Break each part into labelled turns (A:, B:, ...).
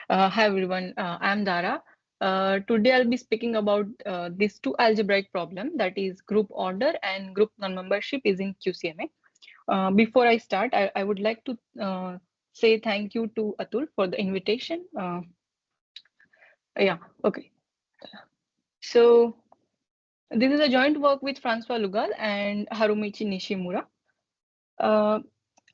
A: Hi everyone, I'm Dhara. Today I'll be speaking about these two algebraic problem, that is group order and group non-membership is in QCMA. Before I start, I would like to say thank you to Atul for the invitation. Yeah, okay. So this is a joint work with François and Harumichi Nishimura. Uh,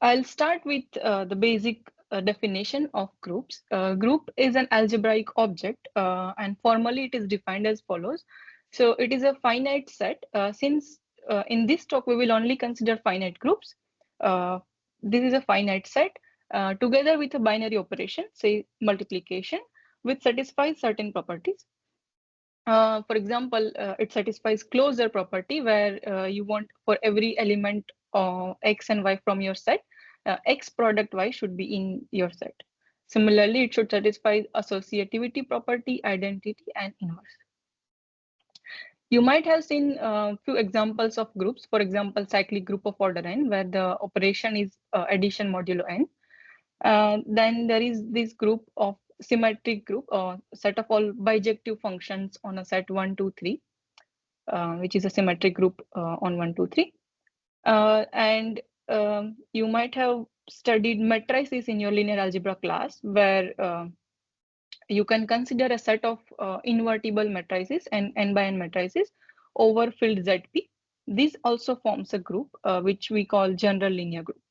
A: I'll start with the basic definition of groups. Group is an algebraic object, and formally it is defined as follows. So it is a finite set. Since in this talk we will only consider finite groups, uh, this is a finite set together with a binary operation, say multiplication, which satisfies certain properties. For example, it satisfies closure property where you want for every element x and y from your set, x product y should be in your set. Similarly, it should satisfy associativity property, identity, and inverse. You might have seen a few examples of groups. For example, cyclic group of order n, where the operation is addition modulo n. Then there is this group of symmetric group, set of all bijective functions on a set 1, 2, 3, which is a symmetric group on 1, 2, 3. And you might have studied matrices in your linear algebra class, where you can consider a set of invertible matrices and n by n matrices over field ZP. This also forms a group, which we call general linear group.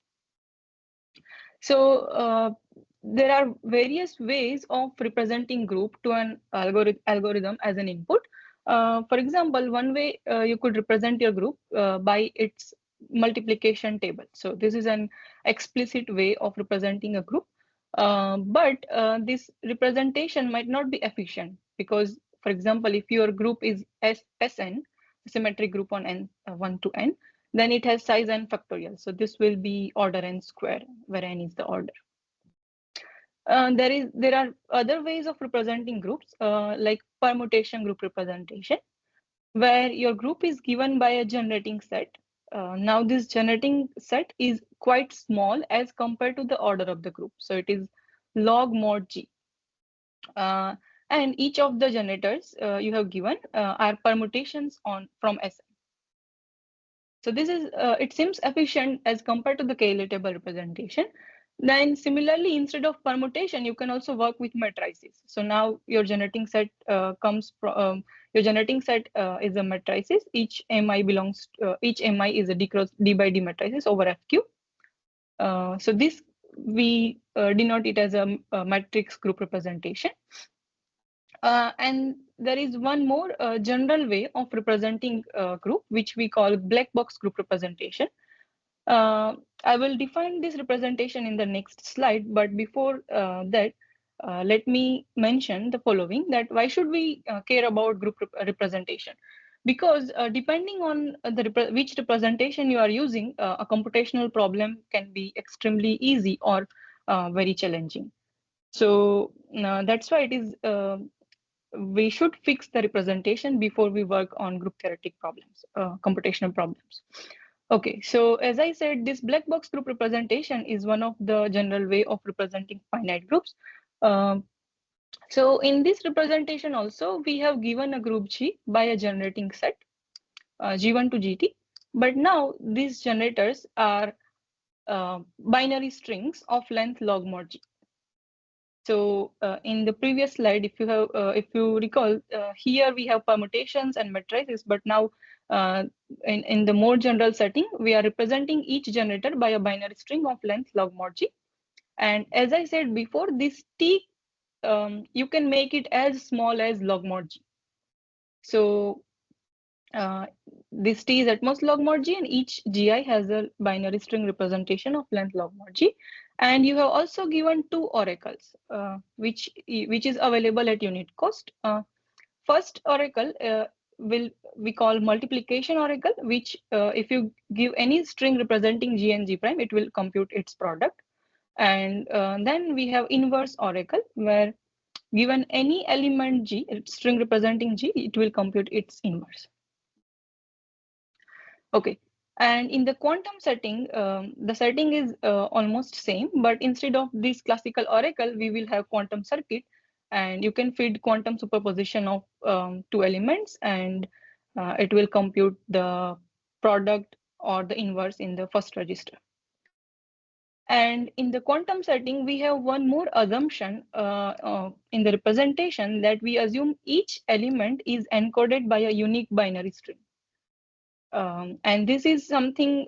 A: So there are various ways of representing group to an algorithm as an input. For example, one way you could represent your group by its multiplication table. So this is an explicit way of representing a group. But this representation might not be efficient because, for example, if your group is Sn, symmetric group on n 1 to n, then it has size n factorial. So this will be order n square, where n is the order. There are other ways of representing groups, like permutation group representation, where your group is given by a generating set. Now this generating set is quite small as compared to the order of the group. So it is log mod g. And each of the generators you have given are permutations from Sn. So this is, it seems efficient as compared to the Cayley table representation. Then similarly, instead of permutation, you can also work with matrices. So now your generating set your generating set is a matrices. Each mi belongs, each mi is a d by d matrices over fq. So this we denote it as a matrix group representation. And there is one more general way of representing group, which we call black box group representation. I will define this representation in the next slide, but before that, let me mention the following, that why should we care about group representation? Because depending on which representation you are using, a computational problem can be extremely easy or very challenging. So that's why it is we should fix the representation before we work on group theoretic problems, computational problems. Okay, so as I said, this black box group representation is one of the general way of representing finite groups. So in this representation also, we have given a group G by a generating set, G1 to GT. But now these generators are binary strings of length log mod G. So in the previous slide, if you recall, here we have permutations and matrices, but now in the more general setting, we are representing each generator by a binary string of length log mod G. And as I said before, this T, you can make it as small as log mod G. So this T is at most log mod G, and each GI has a binary string representation of length log mod G. And you have also given two oracles, which is available at unit cost. First oracle we call multiplication oracle, which if you give any string representing G and G prime, it will compute its product. And then we have inverse oracle, where given any element G, string representing G, it will compute its inverse. Okay, And in the quantum setting, the setting is almost same, but instead of this classical oracle, we will have quantum circuit, and you can feed quantum superposition of two elements, and it will compute the product or the inverse in the first register. And in the quantum setting, we have one more assumption in the representation, that we assume each element is encoded by a unique binary string. And this is something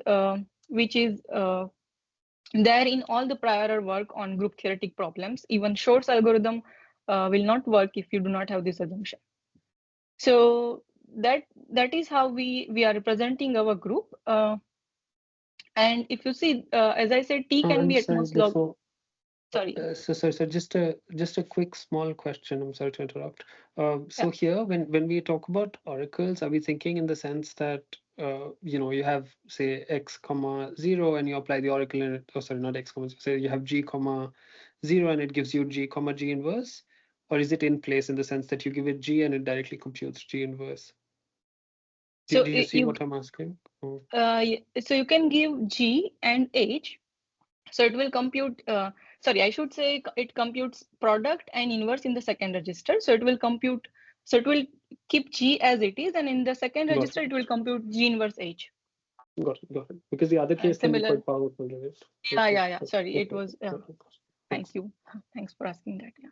A: which is there in all the prior work on group theoretic problems. Even Shor's algorithm will not work if you do not have this assumption. So that is how we are representing our group. And if you see, as I said, T can be at most log. Sorry.
B: So just a quick small question. I'm sorry to interrupt. So here, when we talk about oracles, are we thinking in the sense that you have, say, x comma 0 and you apply the oracle in it? Oh, sorry, not x comma 0. Say you have g comma 0 and it gives you g comma g inverse, or is it in place in the sense that you give it g and it directly computes g inverse?
A: So
B: Did you see what I'm asking? Oh.
A: So you can give g and h. So it will compute, sorry, I should say it computes product and inverse in the second register. So it will compute, so it will keep G as it is, and in the second register, it will compute G inverse H.
B: Got it. Because the other case can be quite powerful, right?
A: Yeah. Sorry, it was, thank you. Thanks for asking that, yeah.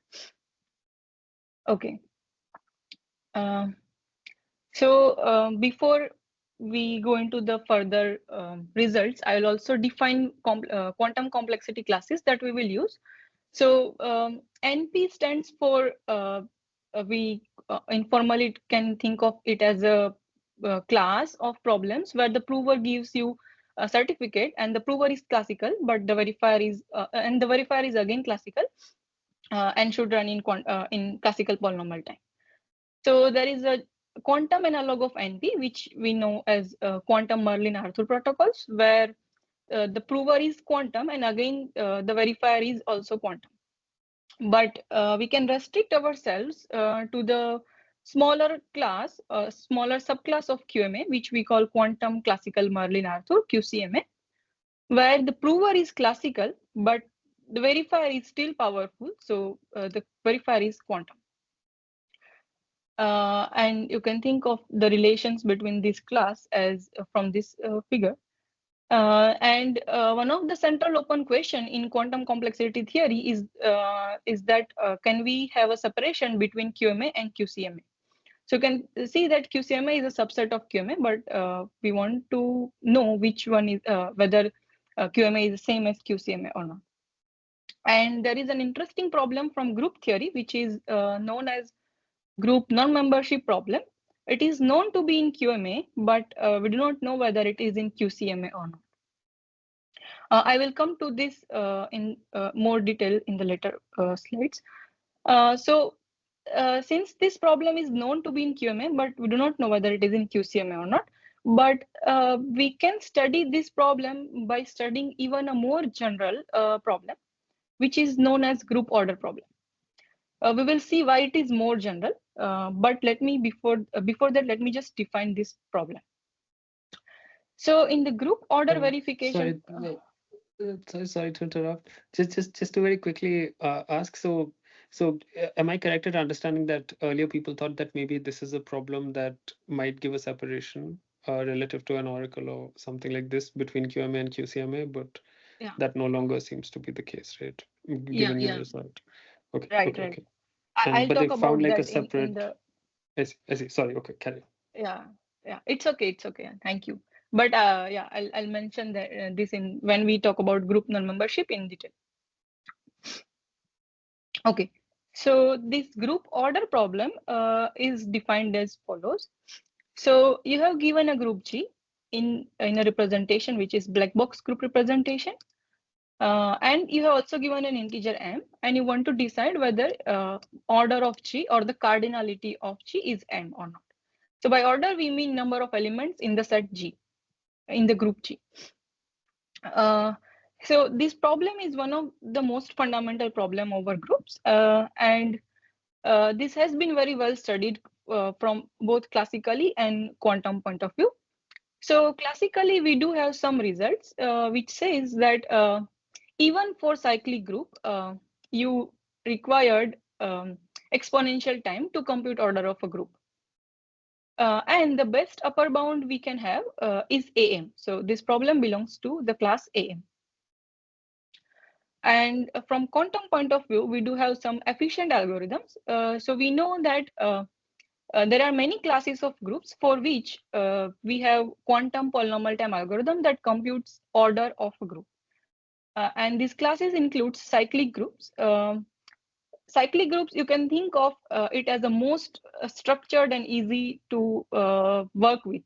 A: Okay. So before we go into the further results, I will also define quantum complexity classes that we will use. So NP stands for, we informally can think of it as a class of problems where the prover gives you a certificate, and the prover is classical, but the verifier is again classical, and should run in classical polynomial time. So there is a quantum analog of NP, which we know as quantum Merlin-Arthur protocols, where the prover is quantum, and again the verifier is also quantum. But we can restrict ourselves to the smaller class, smaller subclass of QMA, which we call quantum classical Merlin-Arthur, QCMA, where the prover is classical, but the verifier is still powerful. So the verifier is quantum. And you can think of the relations between this class as from this figure. And one of the central open question in quantum complexity theory is that can we have a separation between QMA and QCMA? So you can see that QCMA is a subset of QMA, but we want to know which one is whether QMA is the same as QCMA or not. And there is an interesting problem from group theory, which is known as group non-membership problem. It is known to be in QMA, but we do not know whether it is in QCMA or not. I will come to this in more detail in the later slides. Since this problem is known to be in QMA, but we do not know whether it is in QCMA or not, but we can study this problem by studying even a more general problem, which is known as group order problem. We will see why it is more general, but before that, let me just define this problem. So in the group order verification.
B: Sorry to interrupt. Just to very quickly ask. So am I correct in understanding that earlier people thought that maybe this is a problem that might give a separation relative to an oracle or something like this between QMA and QCMA, but that no longer seems to be the case, right? Given your result. Okay.
A: Right.
B: Okay.
A: I'll
B: but
A: talk
B: they
A: about
B: found like
A: that
B: a separate.
A: in the.
B: I see. Sorry. Okay. Carry on.
A: Yeah. It's okay. Thank you. But I'll mention that this in when we talk about group non-membership in detail. Okay. So this group order problem is defined as follows. So you have given a group G in a representation which is black box group representation, and you have also given an integer m, and you want to decide whether order of G or the cardinality of G is m or not. So by order we mean number of elements in the set G, in the group G. So this problem is one of the most fundamental problem over groups, and this has been very well studied from both classically and quantum point of view. So classically, we do have some results which says that even for cyclic group, you required exponential time to compute order of a group. And the best upper bound we can have is AM. So this problem belongs to the class AM. And from quantum point of view, we do have some efficient algorithms. So we know that there are many classes of groups for which we have quantum polynomial time algorithm that computes order of a group. And these classes include cyclic groups. Cyclic groups, you can think of it as the most structured and easy to work with,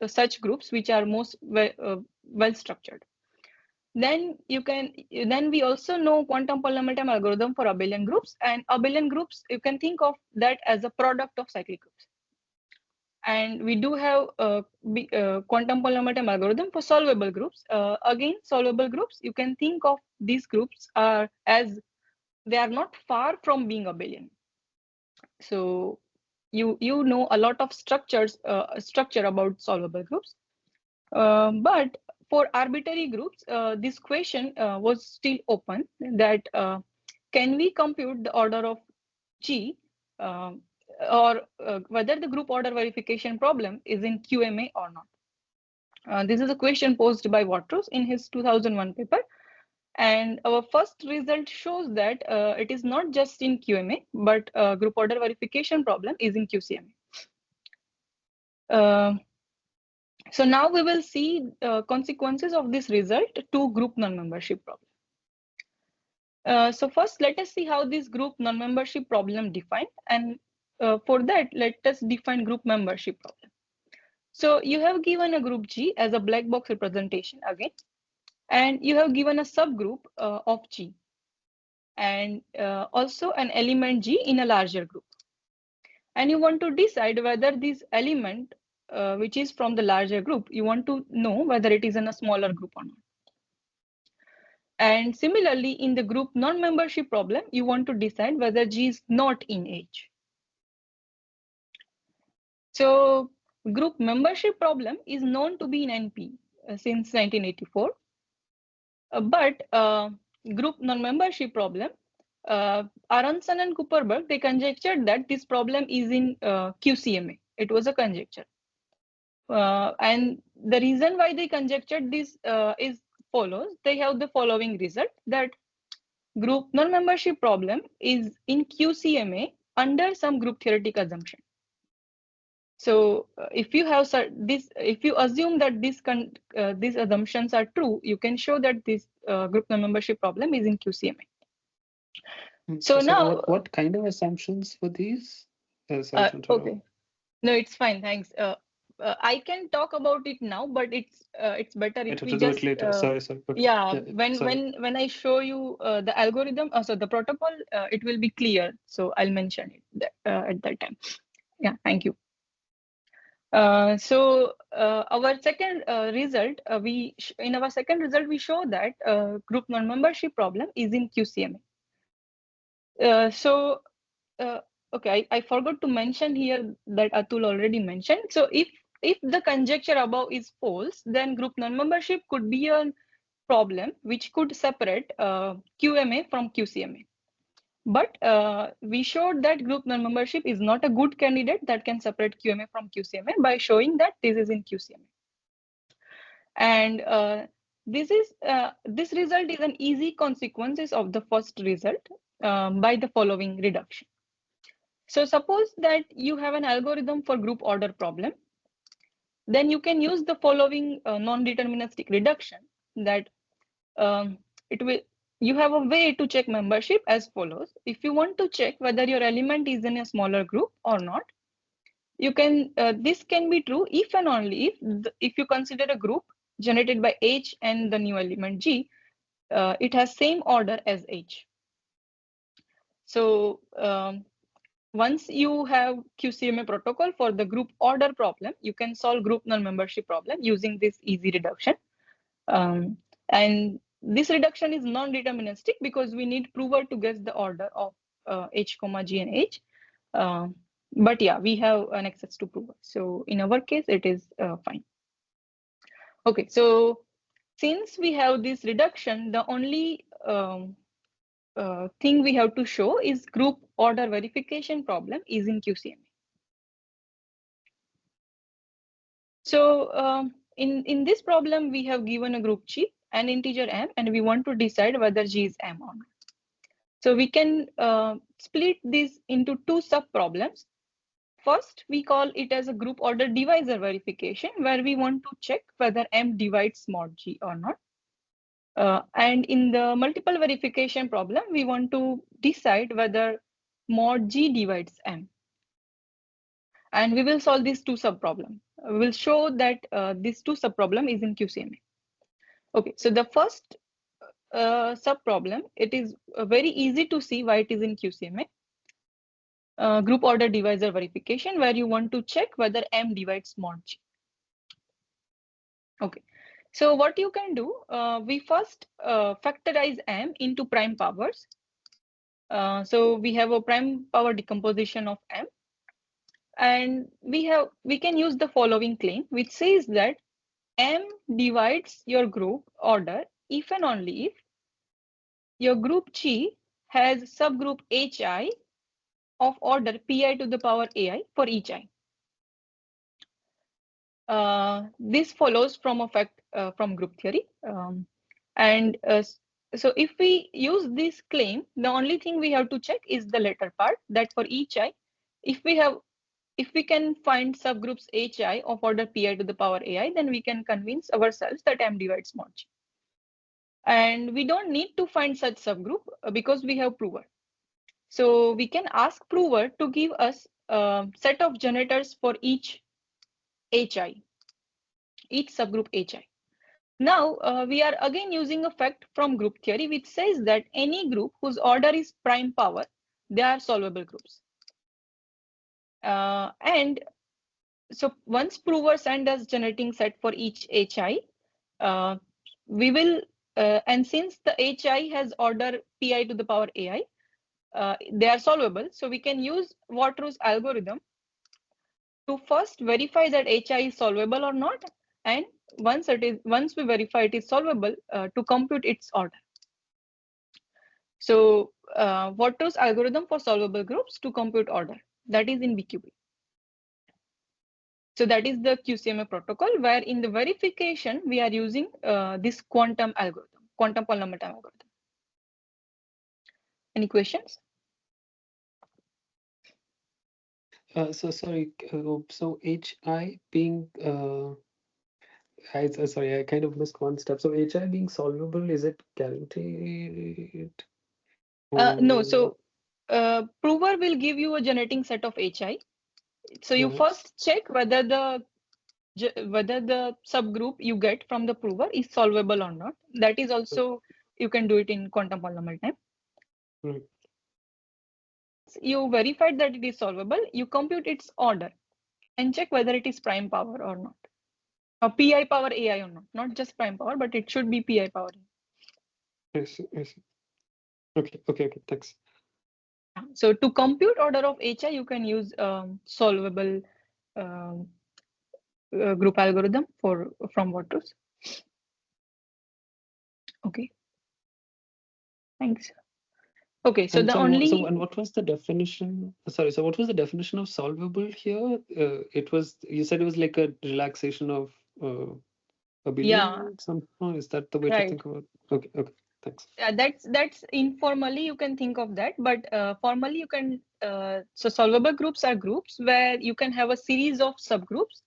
A: such groups which are most well structured. Then we also know quantum polynomial time algorithm for abelian groups, and abelian groups, you can think of that as a product of cyclic groups. And we do have quantum polynomial time algorithm for solvable groups. Again, solvable groups, you can think of these groups as they are not far from being abelian. So you know a lot of structure about solvable groups. But for arbitrary groups, this question was still open, that can we compute the order of G, or whether the group order verification problem is in QMA or not. This is a question posed by Watrous in his 2001 paper. And our first result shows that it is not just in QMA, but group order verification problem is in QCMA. So now we will see consequences of this result to group non-membership problem. So first, let us see how this group non-membership problem defined. And for that, let us define group membership problem. So you have given a group G as a black box representation again, and you have given a subgroup of G, and also an element G in a larger group. And you want to decide whether this element, which is from the larger group, you want to know whether it is in a smaller group or not. And similarly, in the group non-membership problem, you want to decide whether G is not in H. So group membership problem is known to be in NP since 1984. But group non-membership problem, Aronson and Kuperberg, they conjectured that this problem is in QCMA. It was a conjecture. And the reason why they conjectured this is follows. They have the following result, that group non-membership problem is in QCMA under some group theoretic assumption. So if you have this, if you assume that these assumptions are true, you can show that this group non-membership problem is in QCMA. So now,
B: what kind of assumptions were these?
A: Okay, no, it's fine. Thanks. I can talk about it now, but it's better if we just
B: later. Sorry. Okay.
A: Yeah, when I show you the algorithm, so the protocol, it will be clear. So I'll mention it at that time. Yeah, thank you. So our second result, in our second result we show that group non-membership problem is in QCMA. Okay, I forgot to mention here that Atul already mentioned. So if the conjecture above is false, then group non-membership could be a problem which could separate QMA from QCMA. But we showed that group non-membership is not a good candidate that can separate QMA from QCMA by showing that this is in QCMA. And this result is an easy consequences of the first result by the following reduction. So suppose that you have an algorithm for group order problem, then you can use the following non-deterministic reduction, that you have a way to check membership as follows. If you want to check whether your element is in a smaller group or not, you can this can be true if and only if you consider a group generated by H and the new element G, it has same order as H. So once you have QCMA protocol for the group order problem, you can solve group non-membership problem using this easy reduction. And this reduction is non-deterministic because we need prover to guess the order of H, G and H. But yeah, we have an access to prover. So in our case, it is fine. Okay, so since we have this reduction, the only thing we have to show is group order verification problem is in QCMA. So in this problem, we have given a group G, an integer m, and we want to decide whether G is m or not. So we can split this into two sub-problems. First, we call it as a group order divisor verification, where we want to check whether m divides mod G or not. And in the multiple verification problem, we want to decide whether mod G divides m. And we will solve these two sub-problems. We will show that these two sub-problem is in QCMA. Okay, so the first sub-problem, it is very easy to see why it is in QCMA. Group order divisor verification, where you want to check whether m divides mod G. Okay, so what you can do, we first factorize m into prime powers. So we have a prime power decomposition of m, and we can use the following claim, which says that m divides your group order if and only if your group G has subgroup hi of order pi to the power ai for each I. This follows from a fact from group theory. So if we use this claim, the only thing we have to check is the latter part, that for each I, if we can find subgroups hi of order pi to the power ai, then we can convince ourselves that m divides mod G. And we don't need to find such subgroup because we have prover. So we can ask prover to give us a set of generators for each hi, each subgroup hi. Now we are again using a fact from group theory, which says that any group whose order is prime power, they are solvable groups. And so once prover send us generating set for each hi, we will, and since the hi has order pi to the power ai, they are solvable. So we can use Water's algorithm to first verify that hi is solvable or not, and once we verify it is solvable, to compute its order. So Water's algorithm for solvable groups to compute order, that is in BQB. So that is the QCMA protocol, where in the verification we are using this quantum algorithm, quantum polynomial time algorithm. Any questions?
B: So sorry. So hi being sorry, I kind of missed one step. So hi being solvable, is it guaranteed?
A: No. So prover will give you a generating set of hi. So you first check whether the subgroup you get from the prover is solvable or not. That is also, you can do it in quantum polynomial time.
B: Right.
A: You verified that it is solvable, you compute its order and check whether it is prime power or not, or pi power ai or not just prime power, but it should be pi power.
B: I see. Okay, thanks.
A: So to compute order of hi, you can use solvable group algorithm from Water's. Okay, thanks. Okay, so
B: And
A: the
B: sorry,
A: only
B: and what was the definition? Sorry, so what was the definition of solvable here? It was, you said it was like a relaxation of abelian somehow. Is that the way to think about it? Okay, thanks.
A: That's informally you can think of that, but formally you can. So solvable groups are groups where you can have a series of subgroups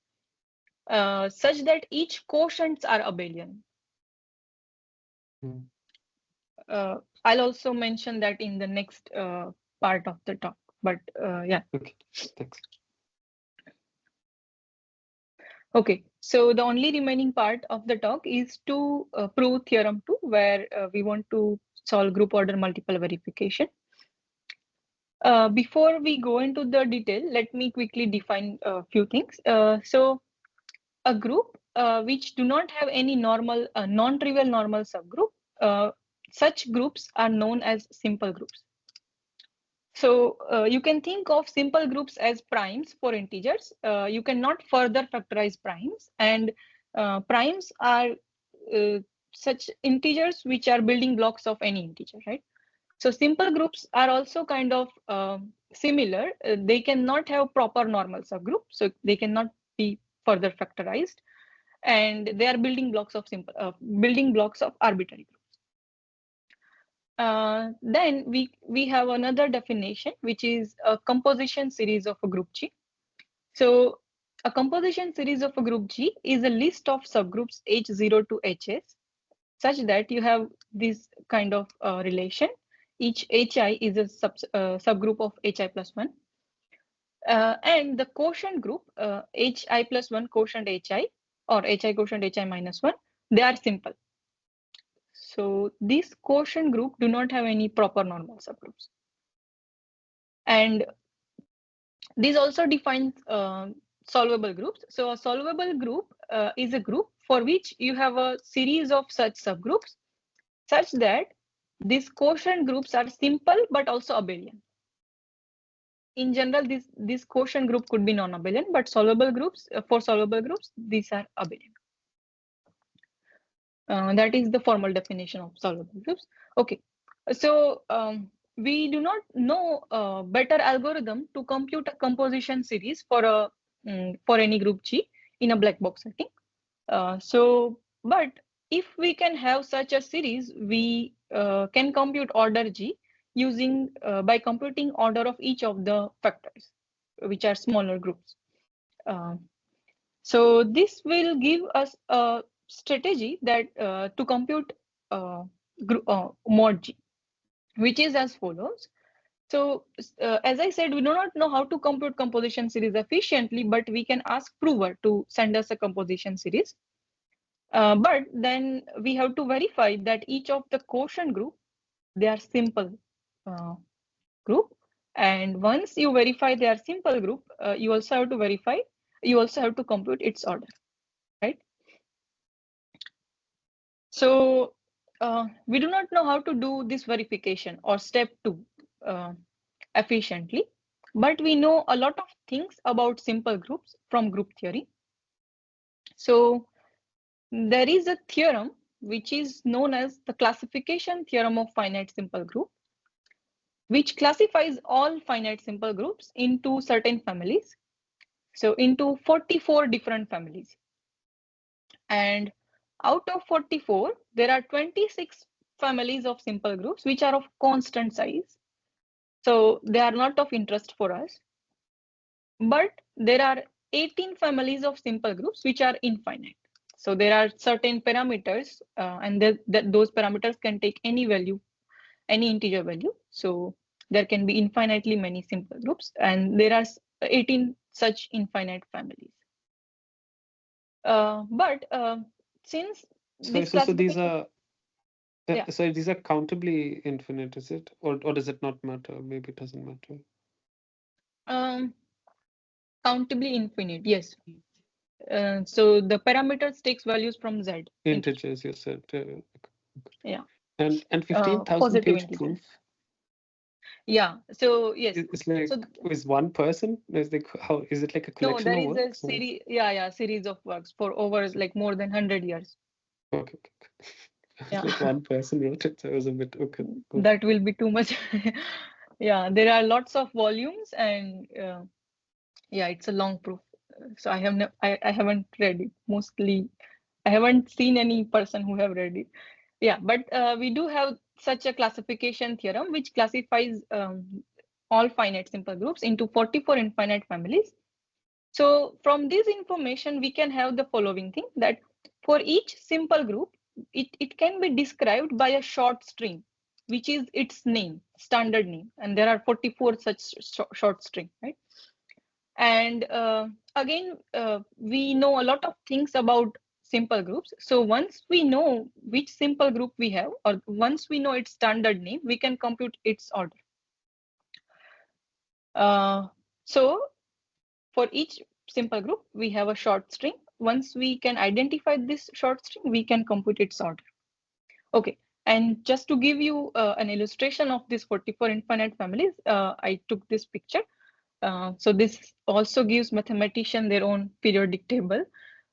A: such that each quotients are abelian. I'll also mention that in the next part of the talk, but yeah.
B: Okay, thanks.
A: Okay, so the only remaining part of the talk is to prove theorem 2, where we want to solve group order multiple verification. Before we go into the detail, let me quickly define a few things. So a group which do not have any normal, non-trivial normal subgroup, such groups are known as simple groups. So you can think of simple groups as primes for integers. You cannot further factorize primes, and Primes are such integers which are building blocks of any integer, right? So simple groups are also kind of similar. They cannot have proper normal subgroup, so they cannot be further factorized, and they are building blocks of building blocks of arbitrary groups. Then we have another definition, which is a composition series of a group G. So a composition series of a group G is a list of subgroups H0 to Hs, such that you have this kind of relation. Each Hi is a subgroup of Hi plus 1. And the quotient group, Hi plus 1 quotient Hi, or Hi quotient Hi minus 1, they are simple. So this quotient group do not have any proper normal subgroups. And this also defines solvable groups. So a solvable group is a group for which you have a series of such subgroups, such that these quotient groups are simple but also abelian. In general, this quotient group could be non-abelian, but solvable groups, for solvable groups, these are abelian. That is the formal definition of solvable groups. Okay, so we do not know a better algorithm to compute a composition series for any group G in a black box setting. But if we can have such a series, we can compute order G using by computing order of each of the factors, which are smaller groups. So this will give us a strategy that to compute mod G, which is as follows. So as I said, we do not know how to compute composition series efficiently, but we can ask prover to send us a composition series. But then we have to verify that each of the quotient group, they are simple group. And once you verify they are simple group, you also have to verify, you also have to compute its order, right? So we do not know how to do this verification or step 2 efficiently, but we know a lot of things about simple groups from group theory. So there is a theorem which is known as the classification theorem of finite simple group, which classifies all finite simple groups into certain families. So into 44 different families. And out of 44, there are 26 families of simple groups which are of constant size. So they are not of interest for us. But there are 18 families of simple groups which are infinite. So there are certain parameters, and those parameters can take any value, any integer value. So there can be infinitely many simple groups, and there are 18 such infinite families. But since this
B: so these
A: classification,
B: are so these are countably infinite, is it, or does it not matter? Maybe it doesn't matter.
A: Countably infinite, yes. So the parameters takes values from Z.
B: Integers, you said.
A: Yeah.
B: And 15,000
A: positive
B: page
A: integers.
B: proof.
A: Yeah. So yes.
B: It's like,
A: so
B: is one person? Is like, how is it like a
A: no,
B: collection
A: there
B: of
A: is a
B: works?
A: series. Yeah, series of works for over like more than 100 years.
B: Okay.
A: Yeah.
B: Like one person wrote it, so it was a bit okay. Cool.
A: That will be too much. Yeah, there are lots of volumes, and yeah, it's a long proof. So I haven't read it. Mostly, I haven't seen any person who have read it. Yeah, but we do have such a classification theorem which classifies all finite simple groups into 44 infinite families. So from this information, we can have the following thing, that for each simple group, it can be described by a short string, which is its name, standard name. And there are 44 such short string, right? And again, we know a lot of things about simple groups. So once we know which simple group we have, or once we know its standard name, we can compute its order. So for each simple group, we have a short string. Once we can identify this short string, we can compute its order. Okay, and just to give you an illustration of these 44 infinite families, I took this picture. So this also gives mathematician their own periodic table.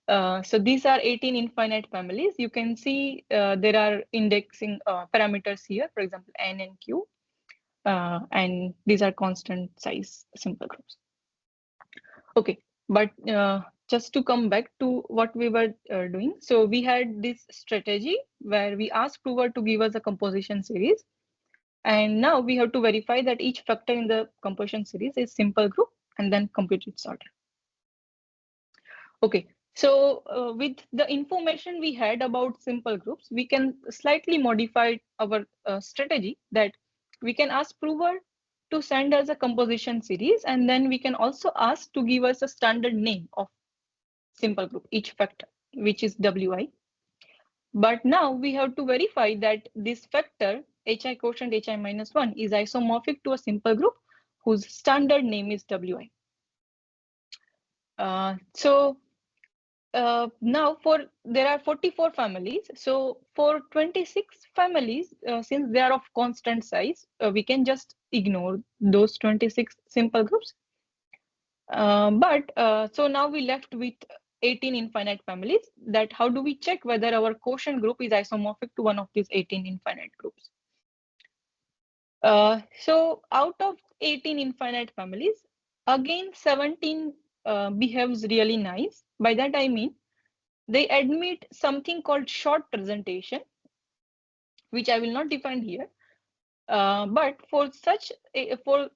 A: So these are 18 infinite families. You can see there are indexing parameters here, for example, n and q, and these are constant size simple groups. Okay, but just to come back to what we were doing. So we had this strategy where we asked prover to give us a composition series. And now we have to verify that each factor in the composition series is simple group and then compute its order. Okay, so with the information we had about simple groups, we can slightly modify our strategy that we can ask prover to send us a composition series, and then we can also ask to give us a standard name of simple group, each factor, which is Wi. But now we have to verify that this factor hi quotient hi minus 1 is isomorphic to a simple group whose standard name is Wi. Now there are 44 families. So for 26 families, since they are of constant size, we can just ignore those 26 simple groups. So now we left with 18 infinite families. That how do we check whether our quotient group is isomorphic to one of these 18 infinite groups? So out of 18 infinite families, again 17 behaves really nice. By that I mean they admit something called short presentation, which I will not define here. But for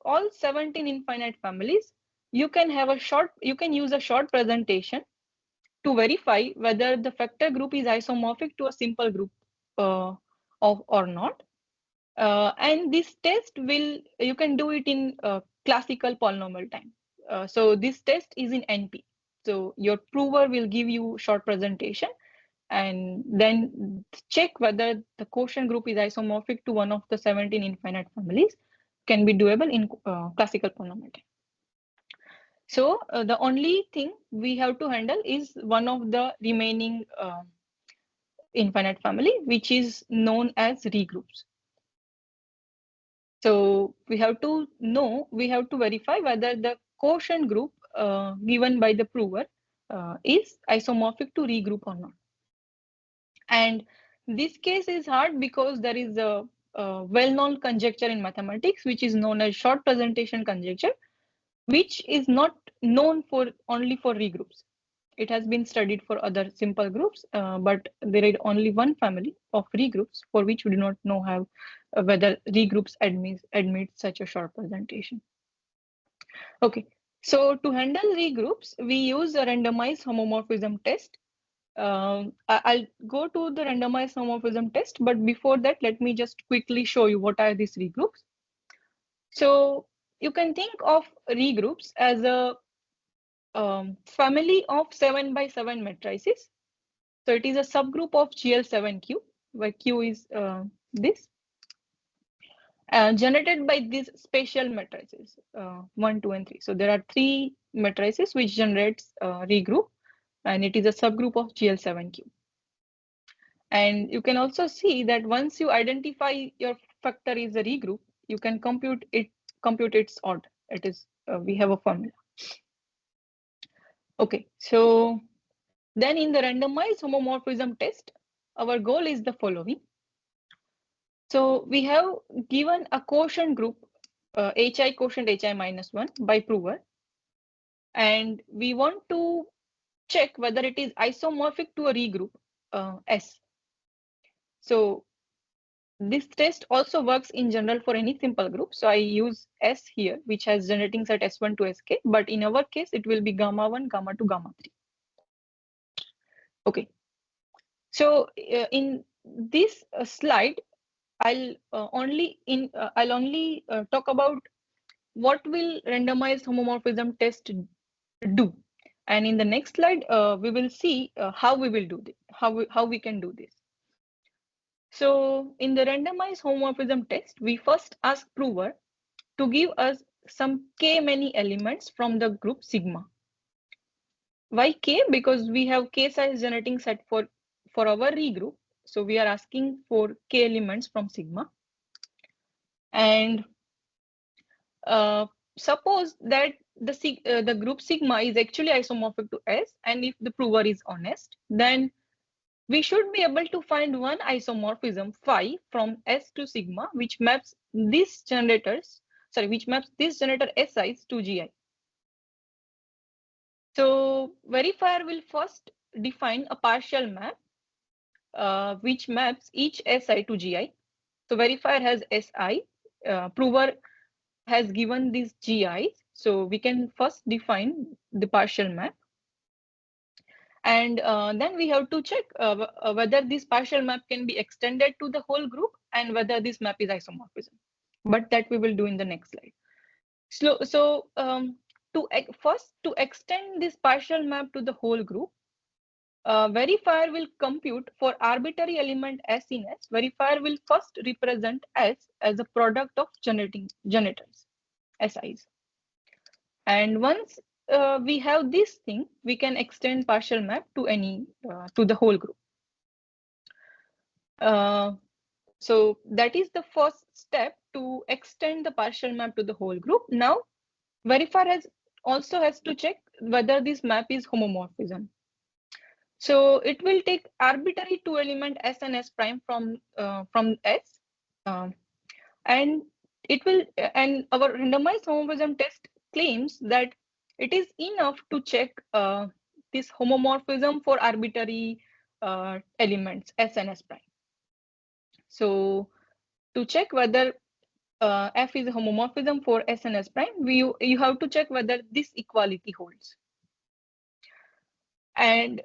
A: all 17 infinite families, you can use a short presentation to verify whether the factor group is isomorphic to a simple group or not. And this test you can do it in classical polynomial time. So this test is in NP. So your prover will give you short presentation and then check whether the quotient group is isomorphic to one of the 17 infinite families. Can be doable in classical polynomial time. So the only thing we have to handle is one of the remaining infinite family, which is known as regroups. So we have to verify whether the quotient group given by the prover is isomorphic to regroup or not. And this case is hard because there is a well-known conjecture in mathematics, which is known as short presentation conjecture, which is not known only for regroups. It has been studied for other simple groups, but there is only one family of regroups for which we do not know whether regroups admit such a short presentation. Okay, so to handle regroups, we use a randomized homomorphism test. I'll go to the randomized homomorphism test, but before that, let me just quickly show you what are these regroups. So you can think of regroups as a family of 7 by 7 matrices. So it is a subgroup of GL7Q, where Q is this, generated by these spatial matrices, 1, 2, and 3. So there are 3 matrices which generates regroup, and it is a subgroup of GL7Q. And you can also see that once you identify your factor is a regroup, you can compute its order. It is we have a formula. Okay, so then in the randomized homomorphism test, our goal is the following. So we have given a quotient group, hi quotient hi minus 1 by prover, and we want to check whether it is isomorphic to a regroup S. So this test also works in general for any simple group. So I use S here, which has generating set S1 to Sk, but in our case, it will be gamma 1, gamma 2, gamma 3. Okay. So in this slide, I'll only talk about what will randomized homomorphism test do. And in the next slide, we will see how we will do this, how we can do this. So in the randomized homomorphism test, we first ask prover to give us some k many elements from the group sigma. Why k? Because we have k size generating set for our regroup. So we are asking for k elements from sigma. And suppose that the group sigma is actually isomorphic to S, and if the prover is honest, then we should be able to find one isomorphism phi from S to sigma, which maps these generators, which maps this generator SIs to GI. So verifier will first define a partial map, which maps each SI to GI. So verifier has SI, prover has given these GIs. So we can first define the partial map. And then we have to check whether this partial map can be extended to the whole group and whether this map is isomorphism. But that we will do in the next slide. So to extend this partial map to the whole group, verifier will compute for arbitrary element S in S. Verifier will first represent S as a product of generators, SIs. And once we have this thing, we can extend partial map to to the whole group. So that is the first step to extend the partial map to the whole group. Now, verifier also has to check whether this map is homomorphism. So it will take arbitrary two element S and S prime from S, and our randomized homomorphism test claims that it is enough to check this homomorphism for arbitrary elements S and S prime. So to check whether F is a homomorphism for S and S prime, you have to check whether this equality holds. And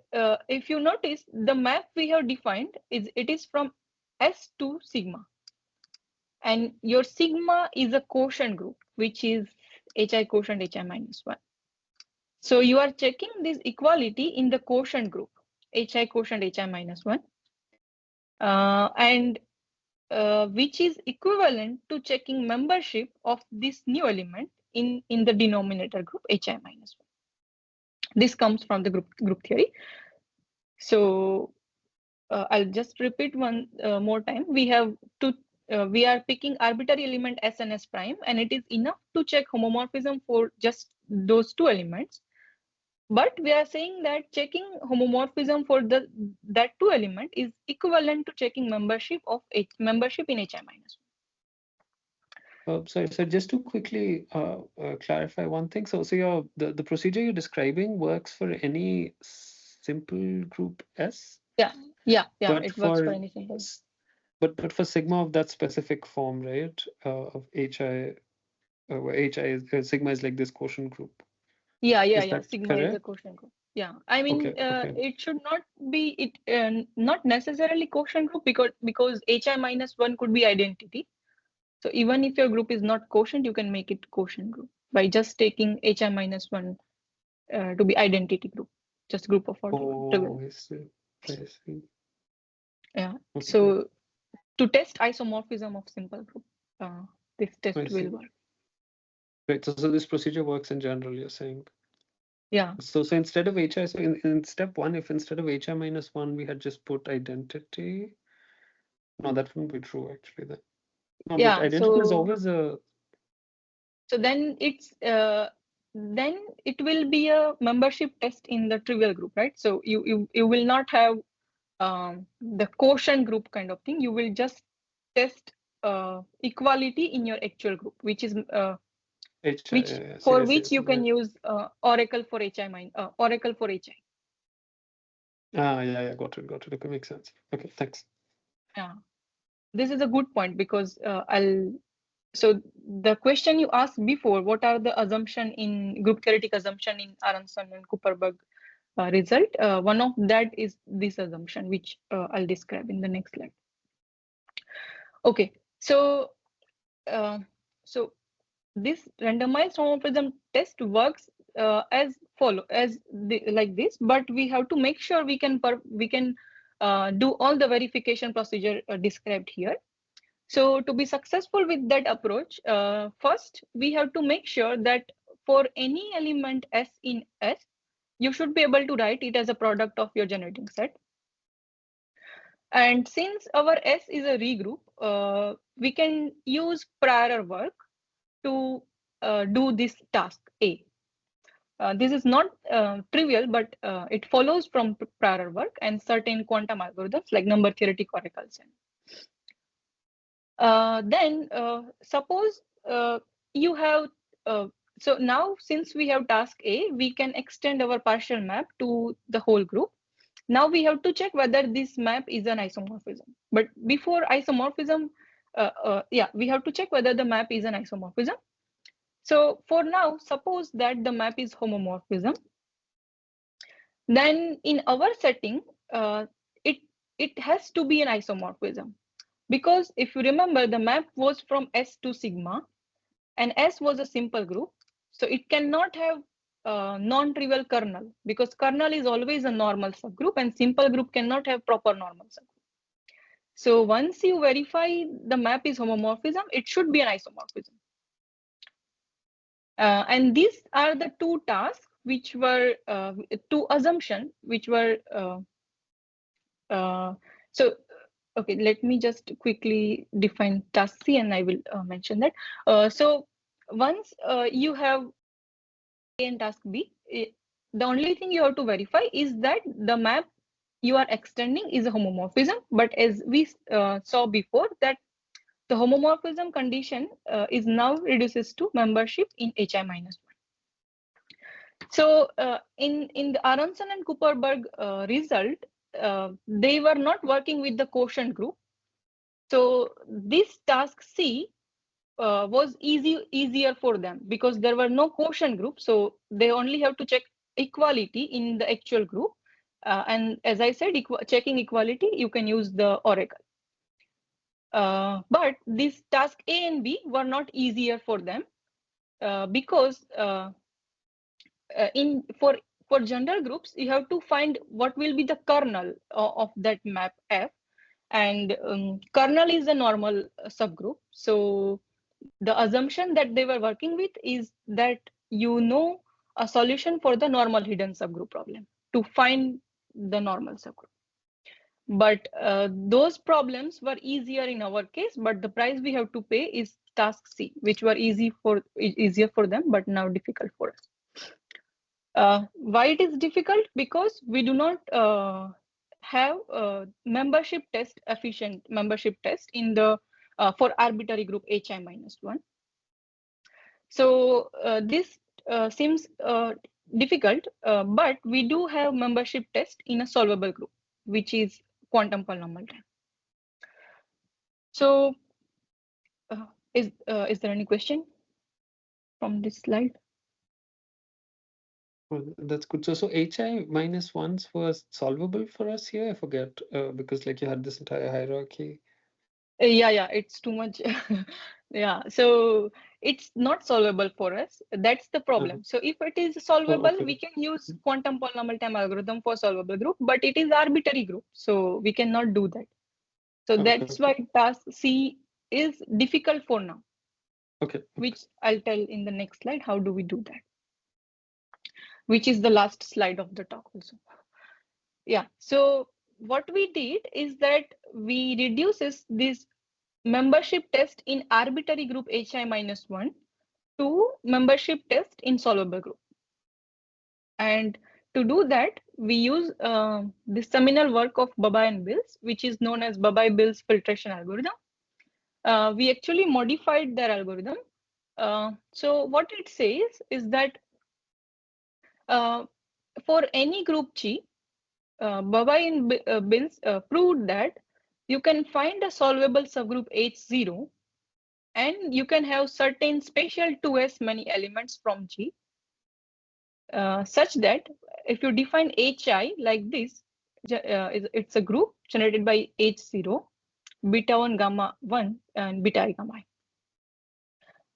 A: if you notice, the map we have defined is from S to sigma, and your sigma is a quotient group, which is HI quotient HI minus 1. So you are checking this equality in the quotient group, HI quotient HI minus 1, and which is equivalent to checking membership of this new element in the denominator group HI minus 1. This comes from the group theory. So I'll just repeat one more time. We are picking arbitrary element S and S prime, and it is enough to check homomorphism for just those two elements. But we are saying that checking homomorphism for that two element is equivalent to checking membership in HI minus
B: 1. Sorry, so just to quickly clarify one thing. So the procedure you're describing works for any simple group S?
A: Yeah, but it works for any simple.
B: But for sigma of that specific form, right? Of HI, where HI is sigma is like this quotient group.
A: Yeah. Sigma correct? Is a quotient group. Yeah, I mean, okay. It should not be not necessarily quotient group because HI minus 1 could be identity. So even if your group is not quotient, you can make it quotient group by just taking HI minus 1 to be identity group, just group of order.
B: Oh, I see.
A: Yeah. Okay. So to test isomorphism of simple group, this test will work.
B: Right. So this procedure works in general, you're saying?
A: Yeah.
B: So instead of HI, so in step 1, if instead of HI minus 1, we had just put identity, no, that wouldn't be true actually then. No, yeah, but identity is always a.
A: So then then it will be a membership test in the trivial group, right? So you will not have the quotient group kind of thing. You will just test equality in your actual group, which is which you can use Oracle for HI Oracle for HI.
B: Yeah, got it. Okay, makes sense. Okay, thanks.
A: Yeah, this is a good point because so the question you asked before, what are the assumption in group theoretic assumption in Aronson and Kuperberg result? One of that is this assumption, which I'll describe in the next slide. Okay, so this randomized homomorphism test works like this, but we have to make sure we can do all the verification procedure described here. So to be successful with that approach, first we have to make sure that for any element S in S, you should be able to write it as a product of your generating set. And since our S is a regroup, we can use prior work to do this task A. This is not trivial, but it follows from prior work and certain quantum algorithms like number theoretic oracles. Then suppose you have, so now since we have task A, we can extend our partial map to the whole group. Now we have to check whether this map is an isomorphism. But before isomorphism, we have to check whether the map is an isomorphism. So for now, suppose that the map is homomorphism. Then in our setting, it has to be an isomorphism. Because if you remember, the map was from S to sigma, and S was a simple group. So it cannot have non-trivial kernel, because kernel is always a normal subgroup, and simple group cannot have proper normal subgroup. So once you verify the map is homomorphism, it should be an isomorphism. And these are the two tasks which were, two assumptions which were, okay, let me just quickly define task C and I will mention that. So once you have A and task B, the only thing you have to verify is that the map you are extending is a homomorphism. But as we saw before, that the homomorphism condition is now reduces to membership in HI -1. So in the Aronson and Kuperberg result, they were not working with the quotient group. So this task C was easier for them because there were no quotient group. So they only have to check equality in the actual group. And as I said, checking equality, you can use the oracle. But this task A and B were not easier for them because for general groups, you have to find what will be the kernel of that map F, and kernel is a normal subgroup. So the assumption that they were working with is that you know a solution for the normal hidden subgroup problem to find the normal subgroup. But those problems were easier in our case, but the price we have to pay is task C, which were easier for them, but now difficult for us. Why it is difficult? Because we do not have membership test, efficient membership test in the for arbitrary group HI -1. So this seems difficult, but we do have membership test in a solvable group, which is quantum polynomial time. So is there any question from this slide?
B: Well, that's good. So HI -1s was solvable for us here. I forget because like you had this entire hierarchy.
A: Yeah, it's too much. Yeah, so it's not solvable for us. That's the problem. So if it is solvable,
B: okay.
A: we can use quantum polynomial time algorithm for solvable group, but it is arbitrary group, so we cannot do that. So that's why task C is difficult for now.
B: Okay.
A: Which I'll tell in the next slide. How do we do that? Which is the last slide of the talk also. Yeah, so what we did is that we reduces this membership test in arbitrary group HI -1 to membership test in solvable group. And to do that, we use the seminal work of Babai and Bills, which is known as Babai-Bills filtration algorithm. We actually modified their algorithm. So what it says is that for any group G, Babai and Bills proved that you can find a solvable subgroup H0, and you can have certain spatial 2s many elements from G, such that if you define HI like this, it's a group generated by H0, beta 1, gamma 1, and beta I, gamma I.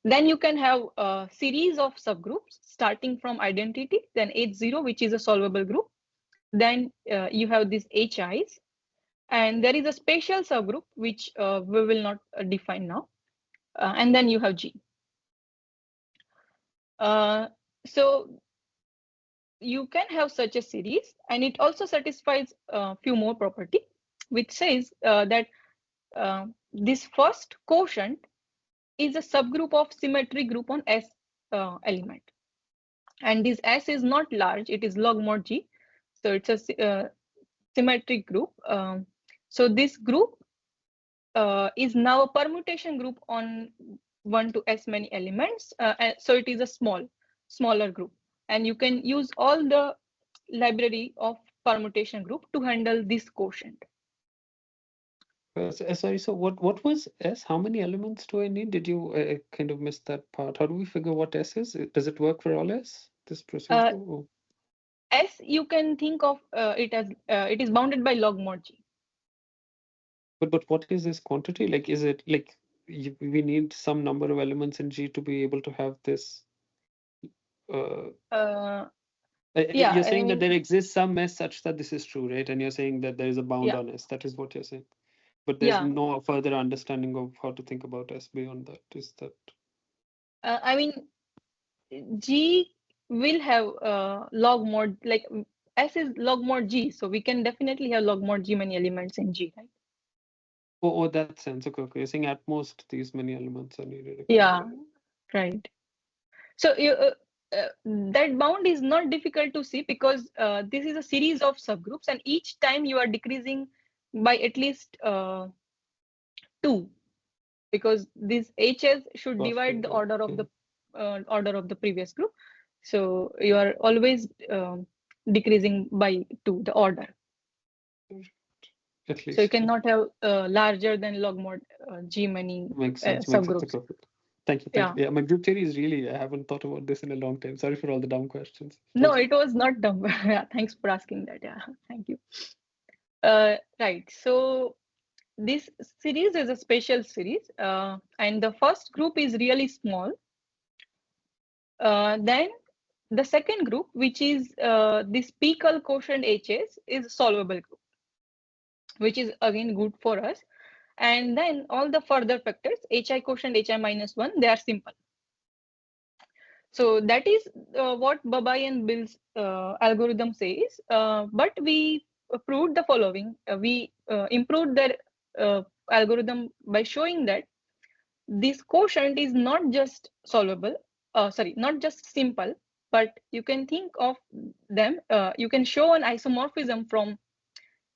A: Then you can have a series of subgroups starting from identity, then H0, which is a solvable group. Then you have these HIs, and there is a spatial subgroup, which we will not define now. And then you have G. So you can have such a series, and it also satisfies a few more property, which says that this first quotient is a subgroup of symmetry group on S element. And this S is not large, it is log mod G. So it's a symmetric group. So this group is now a permutation group on 1 to S many elements. So it is a smaller group. And you can use all the library of permutation group to handle this quotient.
B: Sorry, so what was S? How many elements do I need? Did you kind of miss that part? How do we figure what S is? Does it work for all S, this procedure?
A: S, you can think of it as it is bounded by log mod G.
B: But what is this quantity? Like, is it like we need some number of elements in G to be able to have this?
A: Yeah,
B: you're saying that there exists some S such that this is true, right? And you're saying that there is a bound
A: yeah,
B: on S. That is what you're saying. But there's no further understanding of how to think about S beyond that. Is that?
A: I mean, G will have log mod, like S is log mod G, so we can definitely have log mod G many elements in G, right?
B: Oh, that sense. Okay. You're saying at most these many elements are needed. Okay.
A: Yeah, right. So that bound is not difficult to see because this is a series of subgroups, and each time you are decreasing by at least 2, because these HS should divide the order of the previous group. So you are always decreasing by 2 the order.
B: At least.
A: So you cannot have larger than log mod G many subgroups.
B: Thank you. Yeah, my group theory is really, I haven't thought about this in a long time. Sorry for all the dumb questions.
A: No, it was not dumb. Yeah, thanks for asking that. Yeah, thank you. Right. So this series is a special series, and the first group is really small. Then the second group, which is this Peakle quotient HS, is a solvable group, which is again good for us. And then all the further factors, HI quotient, HI minus 1, they are simple. So that is what Babai and Bill's algorithm says. But we proved the following. We improved their algorithm by showing that this quotient is not just solvable, not just simple, but you can think of them, you can show an isomorphism from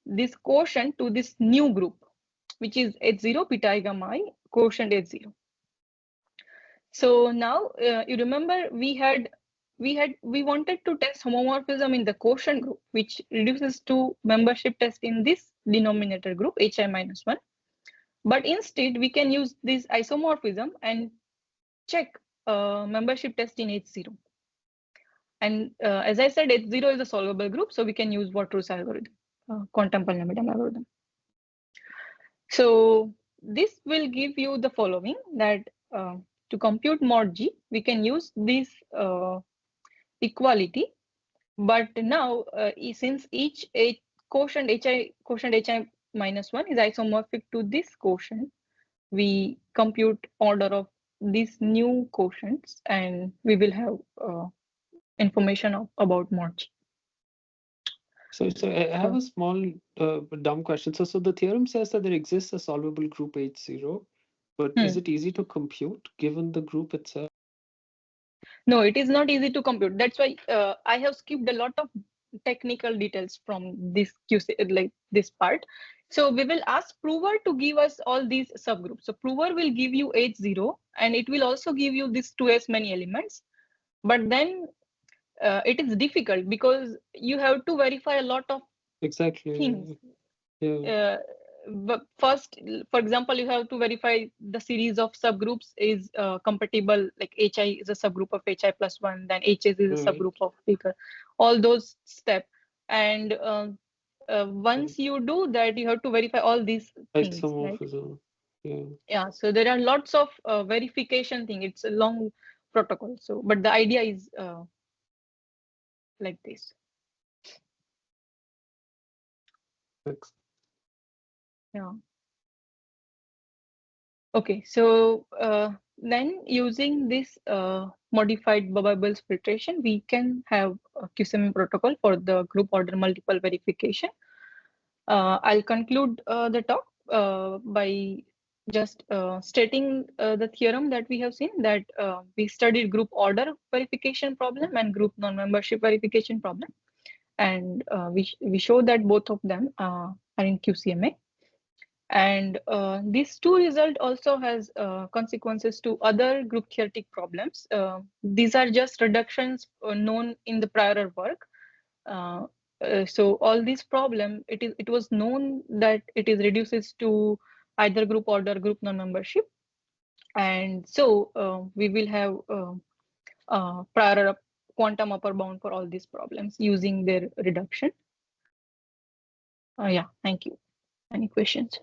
A: this quotient to this new group, which is H0 beta I gamma I quotient H0. So now you remember we wanted to test homomorphism in the quotient group, which reduces to membership test in this denominator group HI minus 1. But instead we can use this isomorphism and check membership test in H0. And as I said, H0 is a solvable group, so we can use Water's algorithm, quantum polynomial algorithm. So this will give you the following, that to compute mod G, we can use this equality. But now, since each quotient HI minus 1 is isomorphic to this quotient, we compute order of these new quotients, and we will have information about mod G.
B: So I have a small dumb question. So the theorem says that there exists a solvable group H0, but is it easy to compute given the group itself?
A: No, it is not easy to compute. That's why I have skipped a lot of technical details from this QC, like this part. So we will ask prover to give us all these subgroups. So prover will give you H0, and it will also give you this 2s many elements. But then it is difficult because you have to verify a lot of things. But first, for example, you have to verify the series of subgroups is compatible, like HI is a subgroup of HI plus 1, then HS is a subgroup of Peakle, all those steps. And once you do that, you have to verify all these things, right? Yeah, so there are lots of verification thing. It's a long protocol. So, but the idea is like this.
B: Thanks.
A: Yeah. Okay, so then using this modified Babai-Bill's filtration, we can have a QCMA protocol for the group order multiple verification. I'll conclude the talk by just stating the theorem that we have seen, that we studied group order verification problem and group non-membership verification problem. And we show that both of them are in QCMA. And these two results also has consequences to other group theoretic problems. These are just reductions known in the prior work. So all these problem, it was known that it is reduces to either group order, group non-membership. And so we will have prior quantum upper bound for all these problems using their reduction. Yeah, thank you. Any questions?